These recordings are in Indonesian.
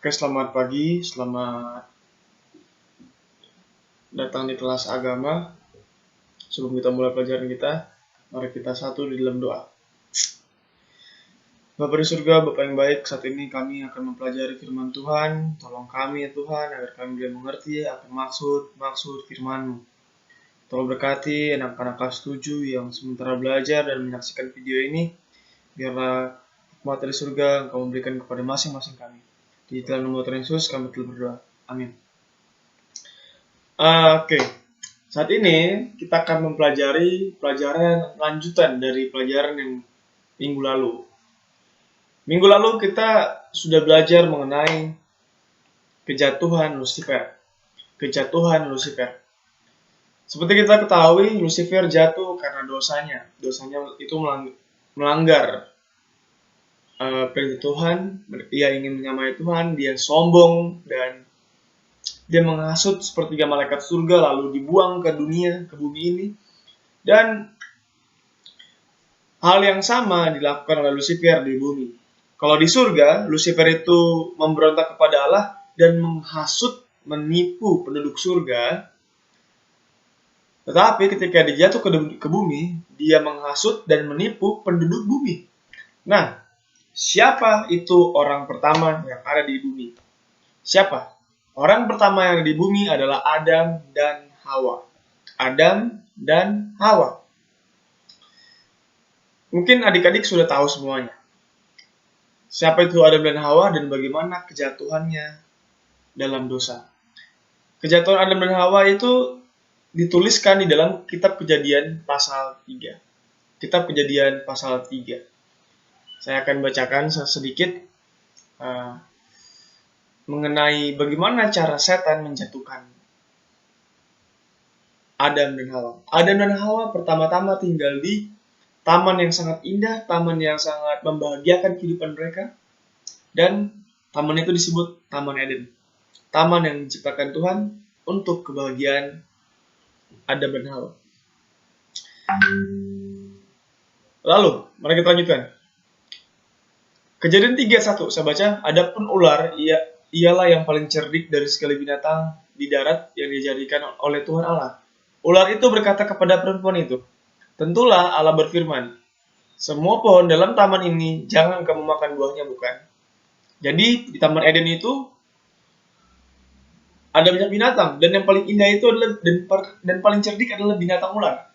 Oke, selamat pagi, selamat datang di kelas agama. Sebelum kita mulai pelajaran kita, mari kita satu di dalam doa. Bapa di surga, Bapa yang baik, saat ini kami akan mempelajari firman Tuhan. Tolong kami ya Tuhan, agar kami boleh mengerti apa maksud firman-Mu. Tolong berkati anak-anak kelas 7 yang sementara belajar dan menyaksikan video ini. Biarlah hikmat dari surga Engkau memberikan kepada masing-masing kami. Di dalam nama Tuhan Yesus kami telah berdoa. Amin. Oke, saat ini kita akan mempelajari pelajaran lanjutan dari pelajaran yang minggu lalu. Minggu lalu kita sudah belajar mengenai kejatuhan Lucifer. Kejatuhan Lucifer. Seperti kita ketahui, Lucifer jatuh karena dosanya. Dosanya itu melanggar perintah Tuhan. Dia ingin menyamai Tuhan, dia sombong, dan dia menghasut sepertiga malaikat surga lalu dibuang ke dunia, ke bumi ini. Dan hal yang sama dilakukan oleh Lucifer di bumi. Kalau di surga, Lucifer itu memberontak kepada Allah dan menghasut, menipu penduduk surga. Tetapi ketika dia jatuh ke bumi, dia menghasut dan menipu penduduk bumi. Nah, siapa itu orang pertama yang ada di bumi? Siapa? Orang pertama yang ada di bumi adalah Adam dan Hawa. Adam dan Hawa. Mungkin adik-adik sudah tahu semuanya. Siapa itu Adam dan Hawa dan bagaimana kejatuhannya dalam dosa. Kejatuhan Adam dan Hawa itu dituliskan di dalam kitab Kejadian pasal 3. Kitab Kejadian pasal 3. Saya akan bacakan sedikit mengenai bagaimana cara setan menjatuhkan Adam dan Hawa. Adam dan Hawa pertama-tama tinggal di taman yang sangat indah, taman yang sangat membahagiakan kehidupan mereka. Dan taman itu disebut Taman Eden. Taman yang diciptakan Tuhan untuk kebahagiaan Adam dan Hawa. Lalu, mari kita lanjutkan. Kejadian 3:1 saya baca, adapun ular ialah yang paling cerdik dari segala binatang di darat yang dijadikan oleh Tuhan Allah. Ular itu berkata kepada perempuan itu, tentulah Allah berfirman, semua pohon dalam taman ini jangan kamu makan buahnya, bukan? Jadi di Taman Eden itu ada banyak binatang, dan yang paling indah itu adalah dan paling cerdik adalah binatang ular.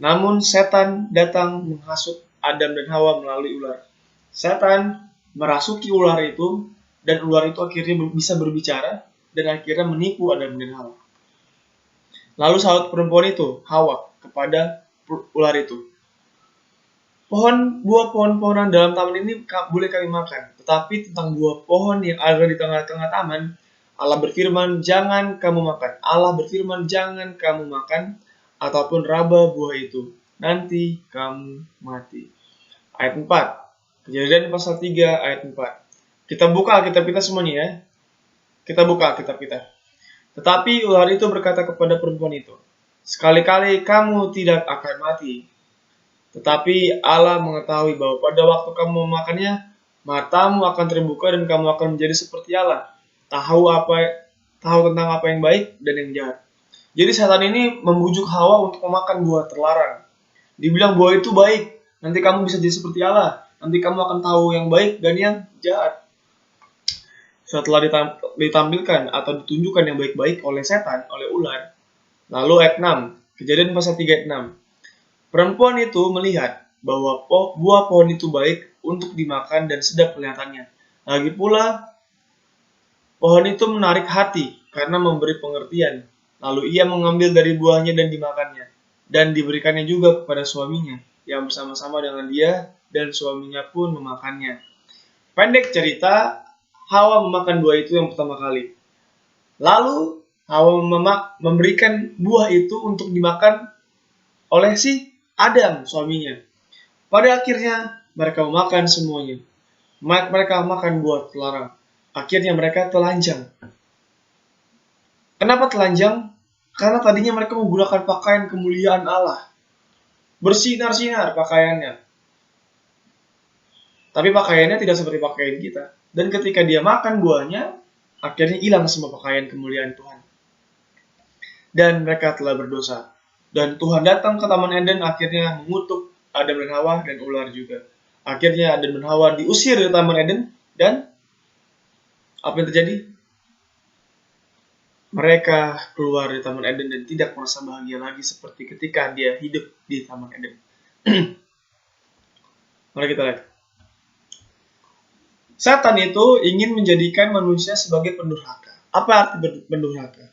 Namun setan datang menghasut Adam dan Hawa melalui ular. Setan merasuki ular itu, dan ular itu akhirnya bisa berbicara dan akhirnya menipu Adam dan Hawa. Lalu sahabat perempuan itu, Hawa, kepada ular itu, buah pohon-pohonan dalam taman ini boleh kami makan, tetapi tentang buah pohon yang ada di tengah-tengah taman, Allah berfirman, jangan kamu makan. Allah berfirman, jangan kamu makan ataupun raba buah itu, nanti kamu mati. Ayat 4. Kejadian pasal 3 ayat 4. Kita buka kitab kita semuanya ya. Kita buka kitab kita. Tetapi ular itu berkata kepada perempuan itu, sekali-kali kamu tidak akan mati. Tetapi Allah mengetahui bahwa pada waktu kamu memakannya, matamu akan terbuka dan kamu akan menjadi seperti Allah. Tahu tentang apa yang baik dan yang jahat. Jadi setan ini membujuk Hawa untuk memakan buah terlarang. Dibilang buah itu baik, nanti kamu bisa jadi seperti Allah. Nanti kamu akan tahu yang baik dan yang jahat. Setelah ditampilkan atau ditunjukkan yang baik-baik oleh setan, oleh ular. Lalu ayat 6, Kejadian pasal 3 ayat 6. Perempuan itu melihat bahwa buah pohon itu baik untuk dimakan dan sedap kelihatannya. Lagi pula, pohon itu menarik hati karena memberi pengertian. Lalu ia mengambil dari buahnya dan dimakannya. Dan diberikannya juga kepada suaminya yang bersama-sama dengan dia, dan suaminya pun memakannya. Pendek cerita, Hawa memakan buah itu yang pertama kali. Lalu Hawa memberikan buah itu untuk dimakan oleh si Adam, suaminya. Pada akhirnya mereka memakan semuanya. Mereka makan buah terlarang. Akhirnya mereka telanjang. Kenapa telanjang? Karena tadinya mereka menggunakan pakaian kemuliaan Allah. Bersinar-sinar pakaiannya. Tapi pakaiannya tidak seperti pakaian kita. Dan ketika dia makan buahnya, akhirnya hilang semua pakaian kemuliaan Tuhan. Dan mereka telah berdosa. Dan Tuhan datang ke Taman Eden, akhirnya mengutuk Adam dan Hawa dan ular juga. Akhirnya Adam dan Hawa diusir dari Taman Eden, dan apa yang terjadi? Mereka keluar dari Taman Eden dan tidak merasa bahagia lagi seperti ketika dia hidup di Taman Eden. Mari kita lihat. Setan itu ingin menjadikan manusia sebagai pendurhaka. Apa arti pendurhaka?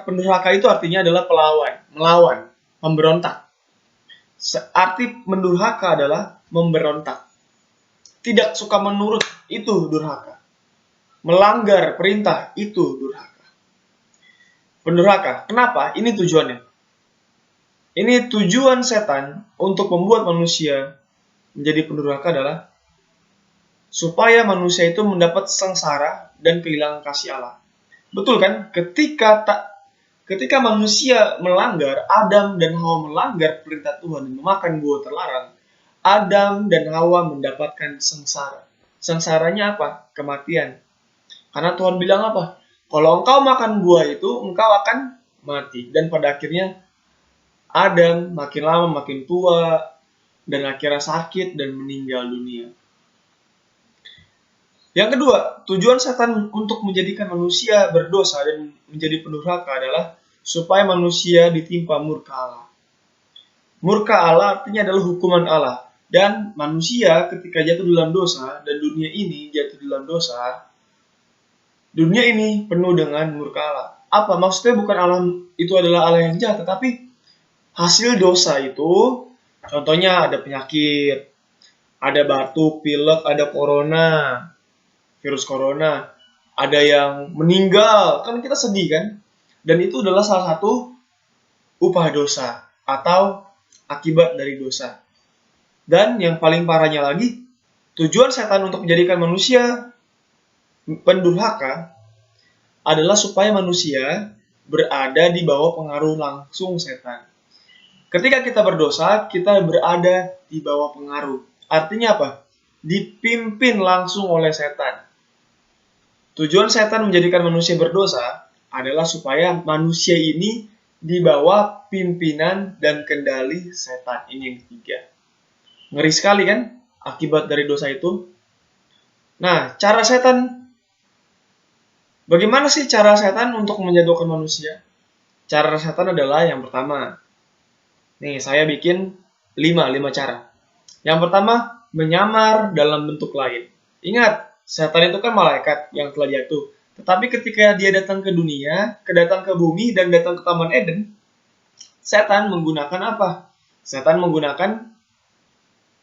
Pendurhaka itu artinya adalah melawan, memberontak. Arti mendurhaka adalah memberontak. Tidak suka menurut, itu durhaka. Melanggar perintah, itu durhaka. Pendurhaka. Kenapa? Ini tujuannya. Ini tujuan setan untuk membuat manusia menjadi pendurhaka adalah supaya manusia itu mendapat sengsara dan kehilangan kasih Allah. Betul kan? Ketika manusia melanggar, Adam dan Hawa melanggar perintah Tuhan dan memakan buah terlarang, Adam dan Hawa mendapatkan sengsara. Sengsaranya apa? Kematian. Karena Tuhan bilang apa? Kalau engkau makan buah itu, engkau akan mati. Dan pada akhirnya, Adam makin lama makin tua, dan akhirnya sakit dan meninggal dunia. Yang kedua, tujuan setan untuk menjadikan manusia berdosa dan menjadi pendurhaka adalah supaya manusia ditimpa murka Allah. Murka Allah artinya adalah hukuman Allah. Dan manusia ketika jatuh dalam dosa, dan dunia ini jatuh dalam dosa, dunia ini penuh dengan murka Allah. Apa? Maksudnya bukan Allah itu adalah Allah yang jahat, tetapi hasil dosa itu, contohnya ada penyakit, ada batuk, pilek, ada virus corona, ada yang meninggal, kan kita sedih kan? Dan itu adalah salah satu upah dosa atau akibat dari dosa. Dan yang paling parahnya lagi, tujuan setan untuk menjadikan manusia pendurhaka adalah supaya manusia berada di bawah pengaruh langsung setan. Ketika kita berdosa, kita berada di bawah pengaruh. Artinya apa? Dipimpin langsung oleh setan. Tujuan setan menjadikan manusia berdosa adalah supaya manusia ini di bawah pimpinan dan kendali setan. Ini yang ketiga. Ngeri sekali kan akibat dari dosa itu? Nah, bagaimana sih cara setan untuk menjatuhkan manusia? Cara setan adalah yang pertama. Nih, saya bikin 5 cara. Yang pertama, menyamar dalam bentuk lain. Ingat, setan itu kan malaikat yang telah jatuh. Tetapi ketika dia datang ke dunia, datang ke bumi, dan datang ke Taman Eden, setan menggunakan apa? Setan menggunakan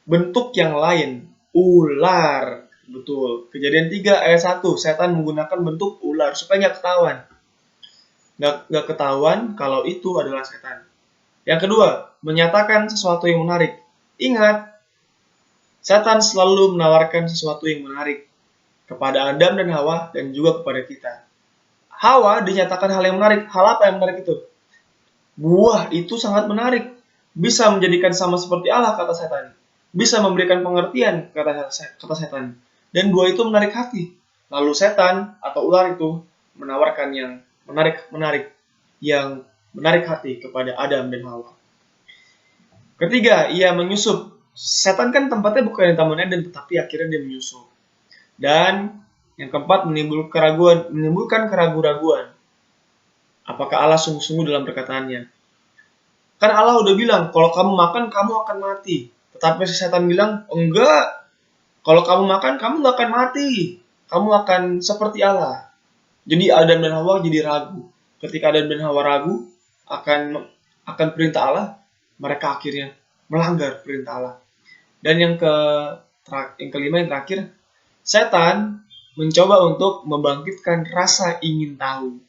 bentuk yang lain. Ular. Betul. Kejadian 3 ayat 1. Setan menggunakan bentuk ular supaya nggak ketahuan. Nggak ketahuan kalau itu adalah setan. Yang kedua, menyatakan sesuatu yang menarik. Ingat, setan selalu menawarkan sesuatu yang menarik kepada Adam dan Hawa dan juga kepada kita. Hawa dinyatakan hal yang menarik. Hal apa yang menarik itu? Buah itu sangat menarik. Bisa menjadikan sama seperti Allah, kata setan. Bisa memberikan pengertian, kata setan. Dan buah itu menarik hati. Lalu setan atau ular itu menawarkan yang menarik yang menarik hati kepada Adam dan Hawa. Ketiga, ia menyusup. Setan kan tempatnya bukan di Taman Eden, tetapi akhirnya dia menyusup. Dan yang keempat, menimbulkan keraguan-raguan. Apakah Allah sungguh-sungguh dalam perkataannya? Kan Allah udah bilang, kalau kamu makan, kamu akan mati. Tetapi setan bilang, enggak. Kalau kamu makan, kamu nggak akan mati. Kamu akan seperti Allah. Jadi Adam dan Hawa jadi ragu. Ketika Adam dan Hawa ragu akan perintah Allah, mereka akhirnya melanggar perintah Allah. Dan yang kelima, yang terakhir, setan mencoba untuk membangkitkan rasa ingin tahu.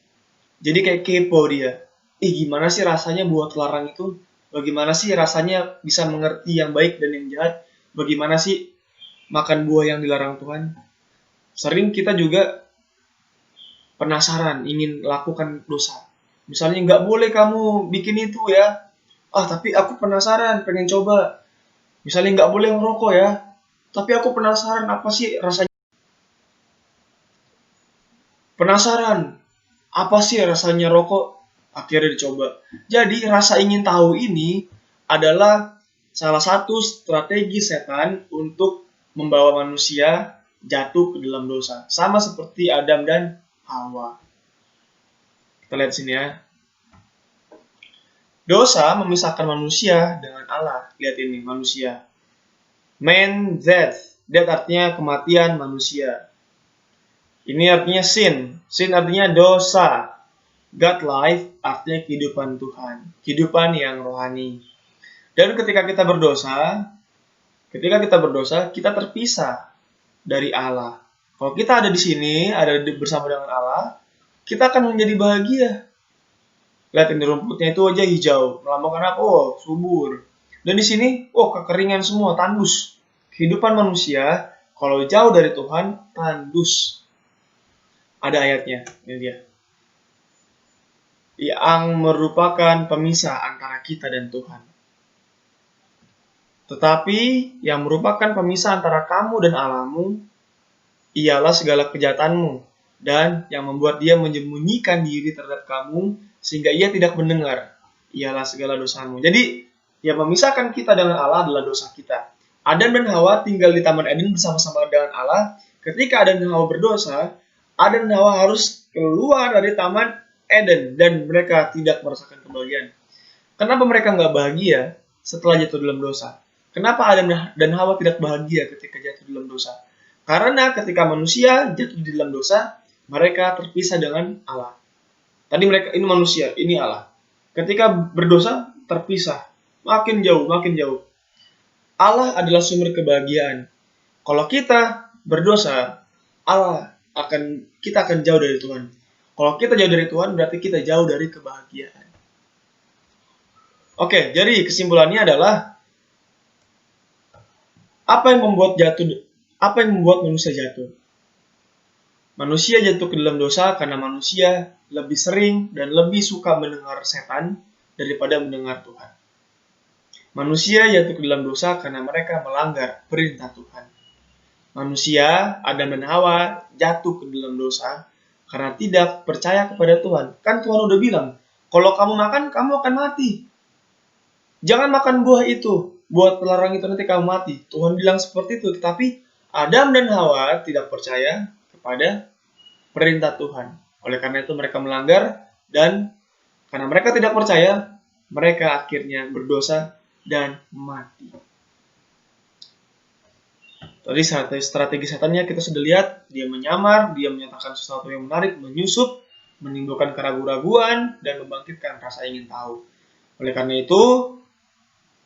Jadi kayak kepo dia. Gimana sih rasanya buah terlarang itu? Bagaimana sih rasanya bisa mengerti yang baik dan yang jahat? Bagaimana sih makan buah yang dilarang Tuhan? Sering kita juga penasaran, ingin lakukan dosa. Misalnya, nggak boleh kamu bikin itu ya. Tapi aku penasaran, pengen coba. Misalnya, nggak boleh ngerokok ya. Tapi aku penasaran apa sih rasanya. Penasaran, apa sih rasanya rokok? Akhirnya dicoba. Jadi rasa ingin tahu ini adalah salah satu strategi setan untuk membawa manusia jatuh ke dalam dosa. Sama seperti Adam dan Hawa. Kita lihat sini ya. Dosa memisahkan manusia dengan Allah. Lihat ini, manusia. Man, death. Death artinya kematian manusia. Ini artinya sin. Sin artinya dosa. God life artinya kehidupan Tuhan. Kehidupan yang rohani. Dan ketika kita berdosa, kita terpisah dari Allah. Kalau kita ada di sini, ada bersama dengan Allah, kita akan menjadi bahagia. Lihat ini rumputnya itu aja hijau, melambangkan apa? Oh, subur. Dan di sini, oh kekeringan semua, tandus. Kehidupan manusia, kalau jauh dari Tuhan, tandus. Ada ayatnya, ini dia. Yang merupakan pemisah antara kita dan Tuhan. Tetapi yang merupakan pemisah antara kamu dan Allahmu, ialah segala kejahatanmu, dan yang membuat dia menyembunyikan diri terhadap kamu, sehingga ia tidak mendengar, ialah segala dosamu. Jadi, yang memisahkan kita dengan Allah adalah dosa kita. Adam dan Hawa tinggal di Taman Eden bersama-sama dengan Allah. Ketika Adam dan Hawa berdosa, Adam dan Hawa harus keluar dari Taman Eden, dan mereka tidak merasakan kebahagiaan. Kenapa mereka nggak bahagia setelah jatuh dalam dosa? Kenapa Adam dan Hawa tidak bahagia ketika jatuh dalam dosa? Karena ketika manusia jatuh di dalam dosa, mereka terpisah dengan Allah. Tadi mereka ini manusia, ini Allah. Ketika berdosa, terpisah. Makin jauh, makin jauh. Allah adalah sumber kebahagiaan. Kalau kita berdosa, kita akan jauh dari Tuhan. Kalau kita jauh dari Tuhan, berarti kita jauh dari kebahagiaan. Oke, jadi kesimpulannya adalah apa yang membuat manusia jatuh? Manusia jatuh ke dalam dosa karena manusia lebih sering dan lebih suka mendengar setan daripada mendengar Tuhan. Manusia jatuh ke dalam dosa karena mereka melanggar perintah Tuhan. Manusia, Adam dan Hawa, jatuh ke dalam dosa karena tidak percaya kepada Tuhan. Kan Tuhan udah bilang, kalau kamu makan, kamu akan mati. Jangan makan buah itu, buat pelarang itu nanti kamu mati. Tuhan bilang seperti itu, tetapi Adam dan Hawa tidak percaya kepada perintah Tuhan. Oleh karena itu mereka melanggar, dan karena mereka tidak percaya, mereka akhirnya berdosa dan mati. Tadi strategi setannya kita sudah lihat, dia menyamar, dia menyatakan sesuatu yang menarik, menyusup, menimbulkan keraguan-raguan, dan membangkitkan rasa ingin tahu. Oleh karena itu,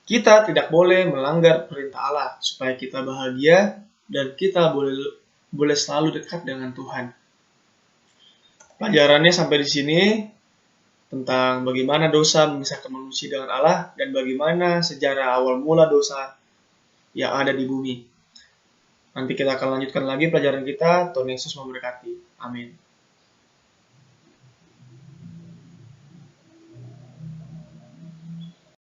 kita tidak boleh melanggar perintah Allah supaya kita bahagia dan kita boleh selalu dekat dengan Tuhan. Pelajarannya sampai di sini tentang bagaimana dosa memisahkan manusia dengan Allah dan bagaimana sejarah awal mula dosa yang ada di bumi. Nanti kita akan lanjutkan lagi pelajaran kita. Tuhan Yesus memberkati. Amin.